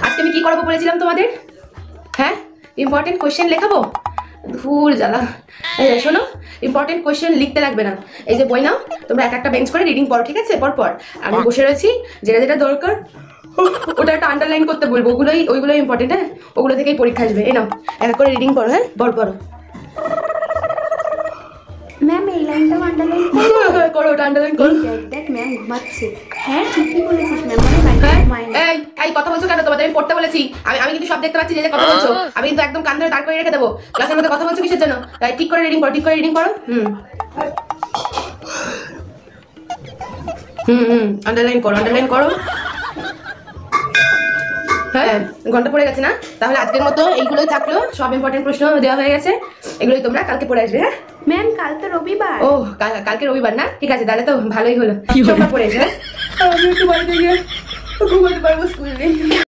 আজকে আমি কি করাবো বলেছিলাম তোমাদের? হ্যাঁ, ইম্পর্টেন্ট কোয়েশ্চেন লেখাবো। ধুর জ্বালা। শোনো, ইম্পর্টেন্ট কোয়েশ্চেন লিখতে লাগবে না। এই যে বই নাও, তোমরা এক একটা বেঞ্চ করে রিডিং পড়ো, ঠিক আছে? পর আমি বসে রয়েছি, যেটা যেটা দরকার ওটা একটা আন্ডারলাইন করতে বলবো। ওইগুলোই ইম্পর্টেন্ট। হ্যাঁ, ওগুলো থেকেই পরীক্ষা আসবে। এই নাও, এক এক করে রিডিং পড়ো। হ্যাঁ, পড়ো। ম্যাম এই লাইনটাও আন্ডারলাইন করো, ওটা আন্ডারলাইন করো। দেখ ম্যাম ঘুমাচ্ছে। হ্যাঁ ঠিকই বলেছিস ম্যাম, মানে লাইনটা ঘুমায় না। এই কথা বলছো কেন? তোমাদের আমি পড়তে বলেছি। আমি কিন্তু সব দেখতে পাচ্ছি যে কথা বলছো। আমি কিন্তু একদম কান ধরে দাঁড় করে রেখে দেবো। ক্লাসের মধ্যে কথা বলছো কিসের জন্য? ঠিক করে রিডিং করো। আন্ডারলাইন করো। হ্যাঁ, ঘন্টা পড়ে গেছে না? তাহলে আজকের মতো এইগুলোই থাকলো। সব ইম্পর্টেন্ট প্রশ্ন দেওয়া হয়ে গেছে। এগুলোই তোমরা কালকে পড়ে আসবে। হ্যাঁ ম্যাম কাল তো রবিবার। ও, কালকে রবিবার না? ঠিক আছে, তাহলে তো ভালোই হলো। সোমবার পড়ে এসে আমি একটু বাড়িতে গিয়ে ঘুমাতে পারবো, স্কুল নেই।